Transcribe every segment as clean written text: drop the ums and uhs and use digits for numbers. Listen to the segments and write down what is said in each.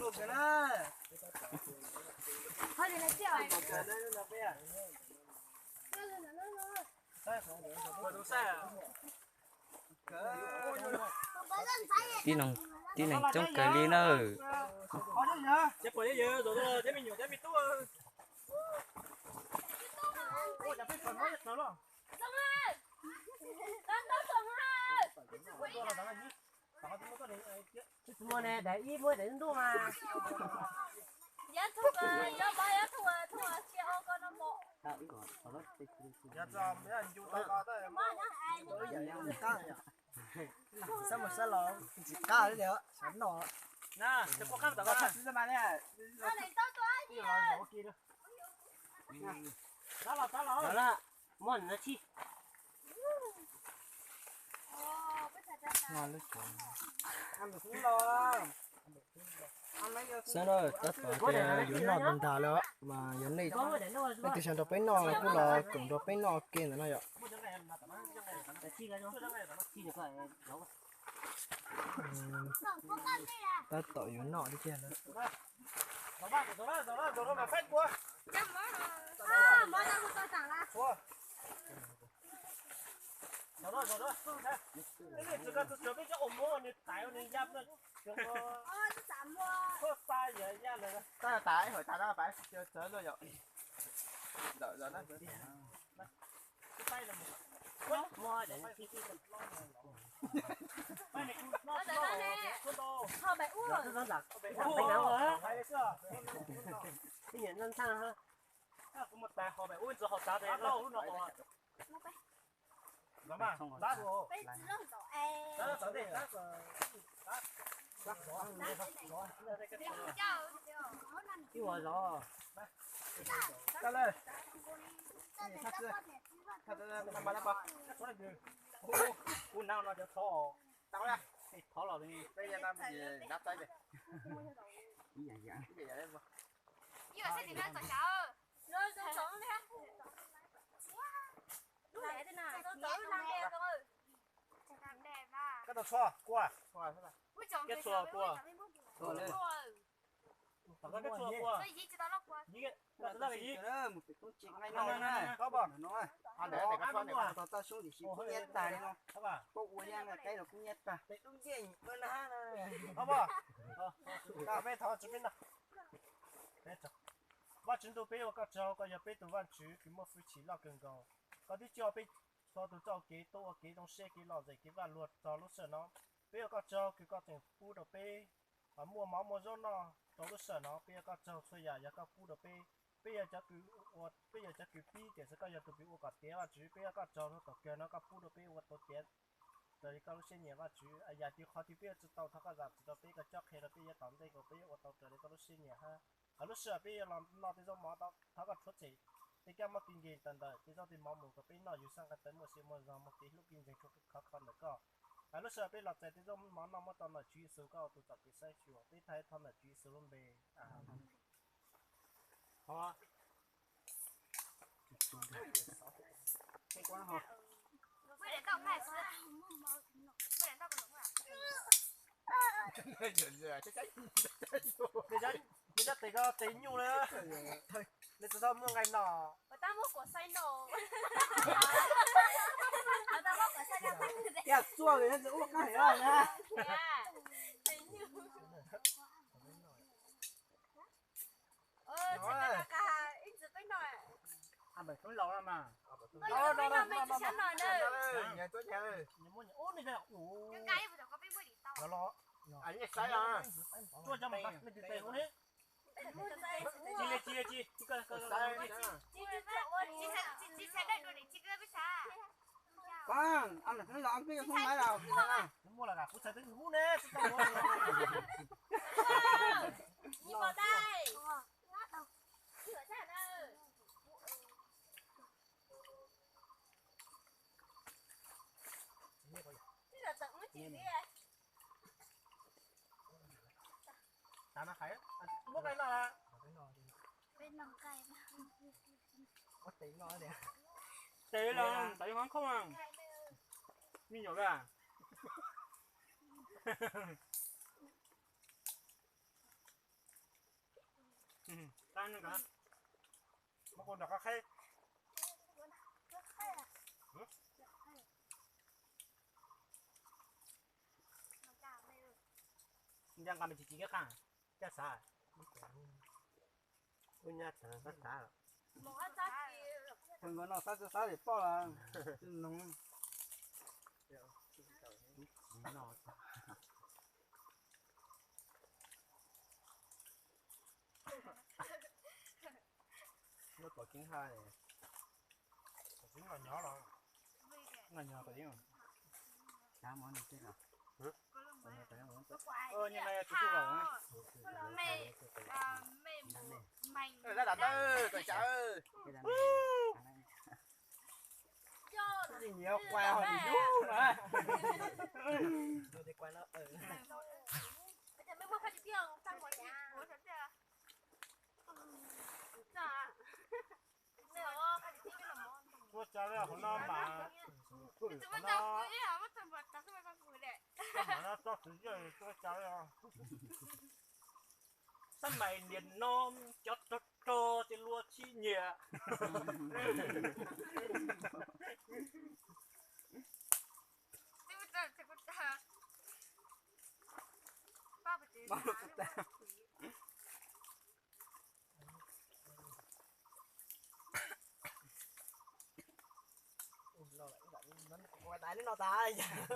luôn cái đó. Thôi thì lấy chèo. Cái đấy là bé. Rồi đúng sai à? tí nằng trong cái ly nữa Có chứ nhá. Chết rồi chứ rồi chết mình nhiều chết mình tốt. Ôi đã biết còn nói được rồi. Xong rồi. Con tốt xong rồi. mua nè để ý mua để đua mà Giá thuốc giá bao giá thuốc chia ô con nó bộ. Dạ cho mấy anh chú tao có tới. sao mà sao lo chỉ cao đấy đấy sẵn nọ Nè, sẽ có khăn tao có thật ra mà nè. Nó này to to gì à? Đó đó là món nó chi ngon lắm ăn được cũng lo. sao đó tất cả cái yến nọ đồng thảo đó mà yến này cái sản phẩm bên nọ cũng là cũng đó bên nọ kia nữa này ạ chi cái nó chi được rồi ta tội yến nọ đi kia nữa Đó mà phết quá. À, mới ra tôi tặng là. Đó. Cái này tôi chuẩn bị cho ủng hộ này tải này giáp nữa. Tôi tặng mua. Có sai vậy nha này. ta là tải hỏi ta đã phải chơi chơi rồi rồi đợi rồi đó Cái tay là mua để chi Thôi bảy uống. nó giặt phải nấu hả Hay chưa? cái nhận lên sang ha Có một tài họ phải uống rồi họ trả để lâu lúc nào. Lắm à? Đắt rồi. Bây giờ nó đổ e. Đó đi. chứ rồi rồi Ra lên. Thật ra làm bài làm bài. Uống nào nó cho thò. Tao ra. Thò lò đi. bây giờ làm gì đáp tay đi cái gì vậy em Như là sẽ thì nó sợ sợ. Rồi rồi sống đi ha. Đúng vậy thế nào? Tôi tưởng làm đẹp rồi. Làm đẹp à. Cái đầu xoa qua. Cái chùa qua. Rồi lên. Tao cái chùa qua. Cái gì chứ tao lóc qua. Gì cái? Đó là cái gì? một cái công chuyện ngay Này. Có bỏ. nói để cái con này tao tao xuống thì cũng nhét tài nó Có bà. có uống nhang là cái nó cũng nhét ta đúng gì bên ha Có bỏ. Cả bé thọ chúng mình nào. Bé thọ. Ba chúng tôi bé có cháu có giờ bé tụi bạn chú thì mua phụ chỉ là cần cầu. Có đi cho bé cho tụi cháu kế tô kế trong xe kế lò dậy kế và luật cho lúc sợ nó. Bé có cháu cứ có tiền phu đồ bé. Ở mua máu mua rau nó cho lúc sợ nó bé có cháu xuôi nhà có phu đồ bé. Bây giờ chắc cứ pi để sẽ có giờ tụi bé có tiền và chú bé có cháu nó có kia nó có phu đồ bé có tiền. Rồi có lúc xe nhà và chú giờ thì họ thì bé chỉ tàu thắc giảm chỉ tàu bé có chắc hay là bé tạm đây có bé ở tàu tới có lúc xe nhà ha. Ở lúc xưa bé làm nó thì giống mà tao thắc có thoát gì. Thì cái mà kinh nghiệm tận đời thì giống thì mong muốn có bé nóอยู่sang cái tới một xe một giờ một tí lúc kinh nghiệm cũng khó khăn được cơ. Ở lúc xưa bé làm tại thì giống mà nó mà tao là chú số cao tụi tao bị sai chùa bé thấy thằng là chú số luôn bé. Họ. hay quá hả Mới để tao phải sửa. Mới để tao còn đúng à. Bây giờ thấy có thấy nhu nữa. Để sao mua ngày nọ. Người ta mua của xay nổ. Người ta mua của xay nổ. kẹt chua người ta uống cái rồi nha Thấy nhu. Chắc là ít giờ tới nồi. À bảy không lâu lắm mà. Đó mình chỉ chắn nồi nữa. nhà tôi nhà ơi Nhưng mà ôn này là ủ. Cái bây giờ có biết mới đi tao. Nó anh ấy sai à chua cho mình mình từ từ luôn hết. Chị cái Chị sẽ đây rồi để chị cứ biết sao. con anh là cái lo cái không phải đâu mua là cả phụ sai tới ngủ nè. Nhìn vào đây. Rửa chén ơi. Bây giờ tận mới chỉ đi. Tao nó khai. Mua cái nào Bên nòng cày. có tiền nói nè Tệ là tại món không à. Như nhỏ cả. tan nữa cả mà còn đặc hay giang cầm chỉ cái khang cái sao tôi nhát thằng tất cả rồi một cái giá trị thằng nó sao để bỏ là nó nó nó có kiến hai này chính là nhỏ rồi là nhỏ cái gì không sao món này thế nào nhưng mà chú rồi mày mày mày ra đặt ơi cởi trả ơi cho gì nhiều quay hồi đi chú mà rồi đi quay nó bây giờ mới mua phải đi tiêu tăng một nhà của thật ra dạ nếu phải đi tiêu là món tôi trả lời hôm nay mà chúng ta đọc cái à mất tầm vật đọc cái con cười đấy mà nó cho sử dụng tôi trả lời sân mày liền nom cho thì lúa chi nhẹ chúng ta ba bữa quay tay nó tay là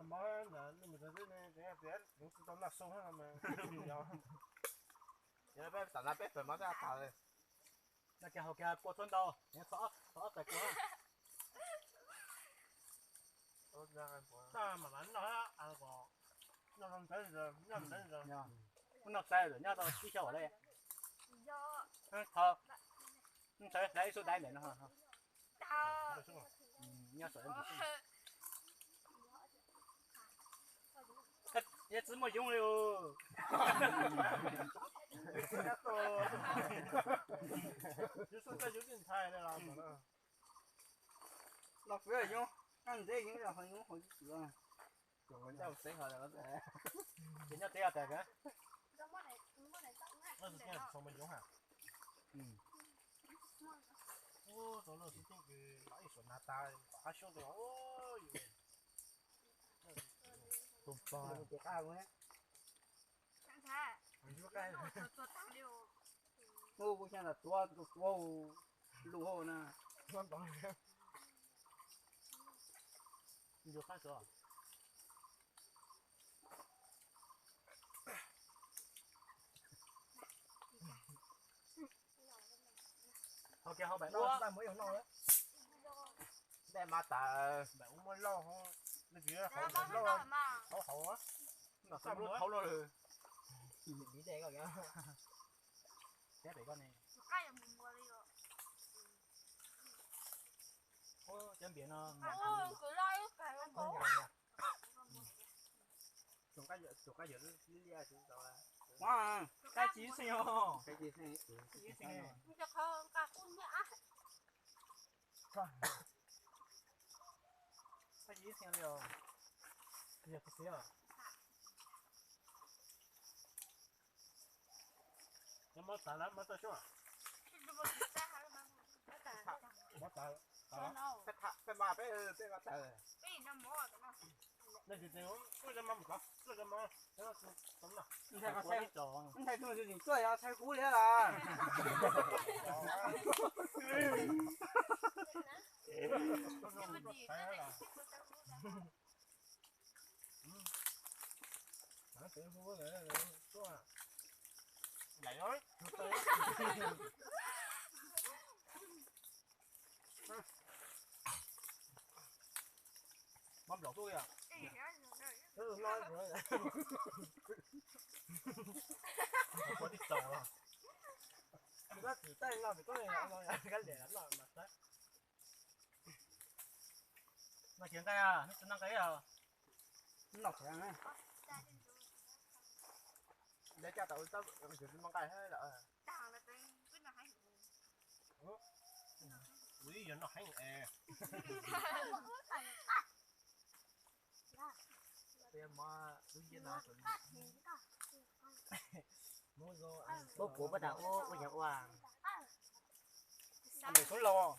mới là mình thấy cái bé cũng tao là sông hết mà nhớ bé tao bé phải mất ra tao rồi là cái hậu kia của thôn đâu nhớ xóa tại của tốt ra cái của ta mà bắn nó ăn có nó không thấy rồi nha nó sai rồi nha tao đi theo ở đây do thôi sai lấy số đáy để nó ha tao nha sợ em也这么用了哟。就是这有点菜的啦，nó phải dùng ăn dễ những là phải dùng hồi chỉ à dùng mình đâu xé hồi là nó sẽ人家这样的个，那是这样说没用哈。哦，到了是这个哪一说拿大大小的哦哟。懂吧？ cái cao quá chẳng thế你看，做大六 ngô cũng là tua lù hồ nè 我当然，你就看手。好嘅，好白 nó ta mới dùng nó đấy đem mà tờ mẹ cũng muốn lo không, cái gì nó hậu mong lo, nó mà hậu á, nó khôngรู้เขาเลย bị đè rồi kìa แค่ไปก่อนนี่ cái là mình mua đi rồi โอ้จังเบียนเนาะ ô cứ lo cái con con cố gà dùng cái gì lia chúng tao là quá 该几岁哦？ cái gì thế 几岁？ nhưng cho không cả con nhã 该几岁了？也不是啊。那么打了，没得说， thì được một cái hay là nó cả没打了，打了， nó cái mà bé mà tờ cái nó mua cái nó 那就这样，为什么不搞？为什么？那是怎么了？ 你看 我 cái 你找， anh thấy tôi thì tôi à thấy cú đấy là cái gì cái này Hả? Tiền phu này số à? Vậy thôi. mắm lẩu tôi à? cái gì đó Cứ nói rồi. Có đi tàu à? Nó chỉ tay nó thì có này nó cái để lắm rồi mà đấy. nó kiếm cái à? nó năng cái à? nó phải ăn để cho tụi tao chỉ mang cái hết rồi tao là cái nào hay Quý giờ nó hành e. mà đúng cái nào chuẩn bố của bắt đầu ô nhà hoàng anh để xuống lo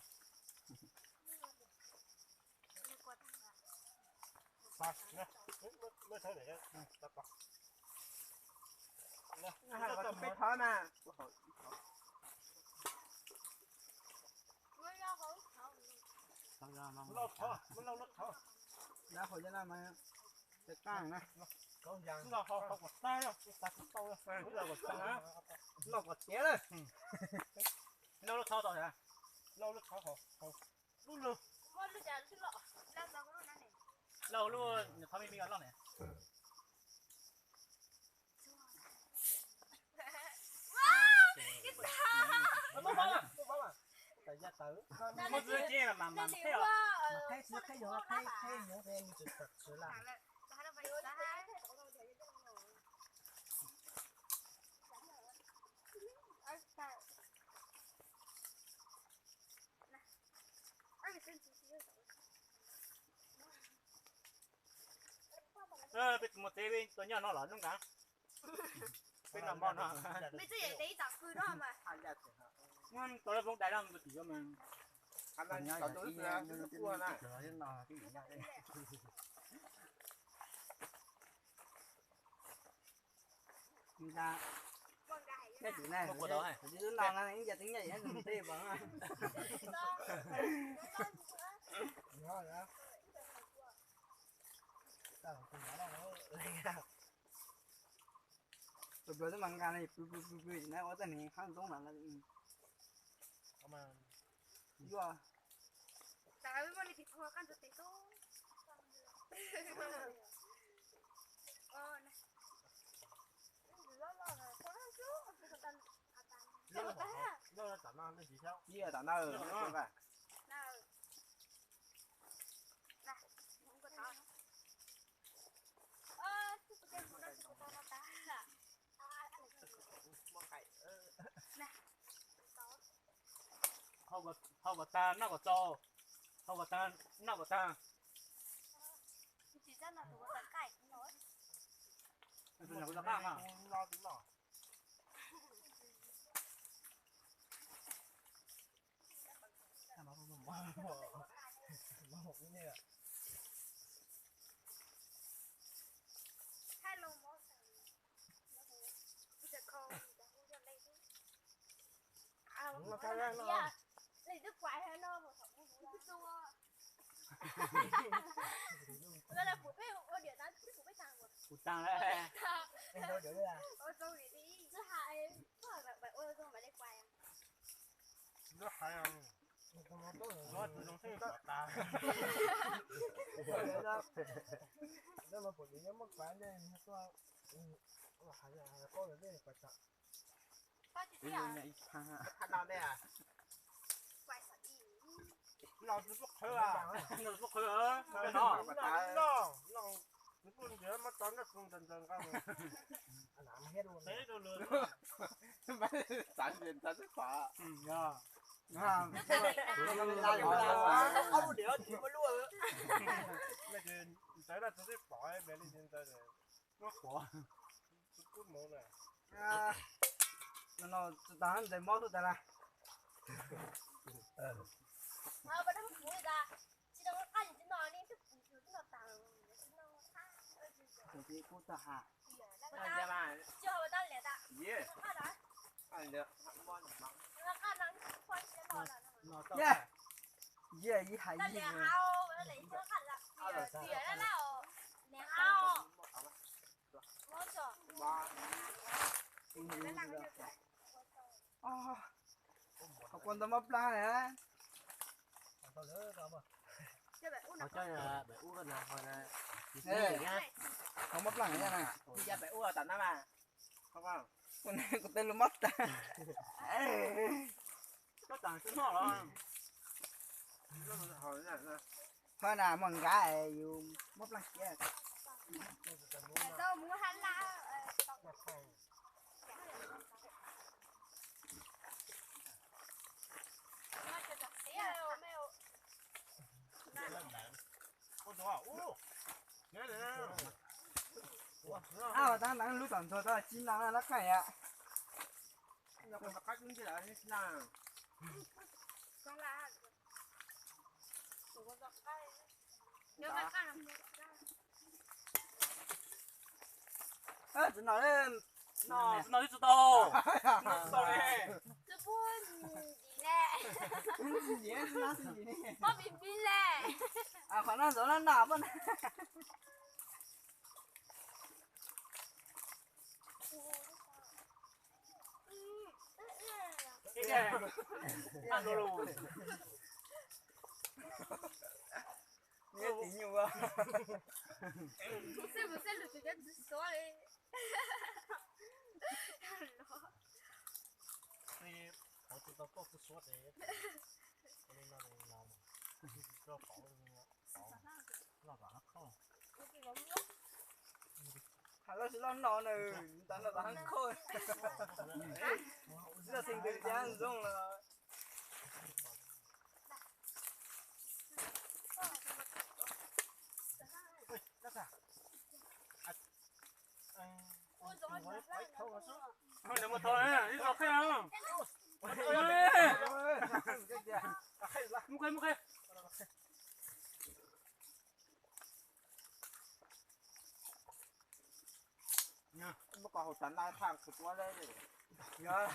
ba nè mới thấy để đặt vào nè hai cái bếp thôi mà lâu thở mới lâu lắm thở đã hồi cho làm mà cái căng nè có dàn lâu không không có tay đâu ta cũng lâu rồi cũng là có tay á nó có té đấy lâu lắm thở rồi hả lâu lắm thở không luôn luôn lâu luôn thở mình ăn lâu này bố bố tại gia tử một đứa kia là mà thế à cái nó cái nhỏ cái nhỏ về mình chụp thật sự là một tí bên tôi nhớ nó lớn đúng không bên làm bon hả ngon tôi là vùng đại nam một tí mà anh đang tao tôi là tôi cua nè người ta cái chuyện này của đó hả chỉ đứng non anh giờ tiếng nhảy anh tê bằng Nó đó. Tao cũng nhỏ đâu. rồi bữa đó mang cái này này ở đây này không đúng là mà vừa nó là tạm ăn gì sao gì à tao nào không phải hậu của ta nó của cho hậu của ta nó của ta tôi là của ta khác à lo tính lo Nó một cái như nó cái ra nó lấy đứt quái hay nó một thằng cũng xua đây là phụ bê ở địa đó phụ bê thằng một của ta đấy em đâu chỗ đây ô tô đi đi thứ hai có là bạn ô tô mà lấy quái nó hay à nó tự động sinh ra ta đó mà phụ nữ mất quán đây nó có hay là có được cái quan trọng có chứ cái à này ha ăn nào đây à quái sợ gì nó rất khơi à nó rất khơi à nó nó cũng nhớ mất toán nó không dần dần ra rồi anh làm hết luôn thế rồi lừa mấy sản tiền ta rất khỏe nhá không ông đéo thì mới luôn mấy cái tới là tôi sẽ bỏ em bé lên trên tay rồi nó khổ cút mồm này nó tao để mót tụi ta là à bạn đang phụ ra chỉ đâu ăn chỉ nói đi tức chỉ nó tàng chỉ nó khác thì cô ta hà anh em à chưa hồi ta lẻ ta gì ăn đó anh được mon bằng nó ăn nó quay chỉ nó là nó to yeah yeah gì hay ta gì lẻ hao nó lấy cho ăn là tỉa nó nào lẻ hao ngon chưa ba học quan tâm ấp la này tao lỡ tao mà cho bạn uống họ chơi là để uống là hồi là này không ấp la này nè bây giờ phải uống tận đó mà không không con này con tên là mất ta nó tàng xuống nó rồi hồi này thôi nào mừng cái dù mất la kia sao muốn hắn la ôi đúng không nhớ nè à mà đang lúc tầm thôi đó chín nắng nó cái ạ nó còn cách những cái là như thế nào con là tụi con dọc cây nhớ cái cây làm ơ chỉ nói lên nó đi to chứ buồn gì nè gì ấy nó gì nè có bị pin nè à khoản nó nó nạp bên ăn đồ luôn nghe tí nhiều quá不是直接直说嘞你我知道都是说的，我那个老嘛，这好的那咋看？ Hello xin lỗi nó này ta nó đang khơi giờ thành cái dáng rong là那个，我白头我说， nó mà thôi á đi học không mua cây nó có hột trắng lai thang cực quá đây nhớ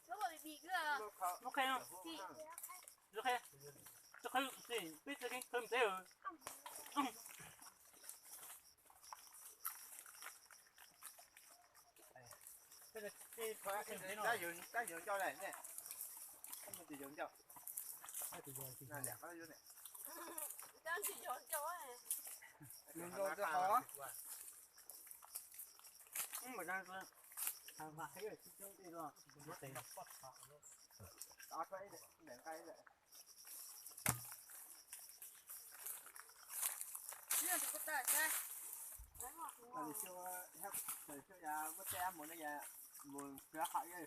如果比个 mua cây không 地 được cây được cây gì biết cái cơm thế rồi这个这块这没cái dưỡng cho này nè mình chỉ dưỡng cho 那这个 là đẹp đó này 当时有酒哎 mình rồi cho khó mà đang cứ hàng vải ở trong đây rồi, nó tiền phát thảo nó. đó cái này để cây này 那这个蛋呢 là đi siêu hết từ siêu nhà có xe muốn này nhà muốn cửa khỏi cái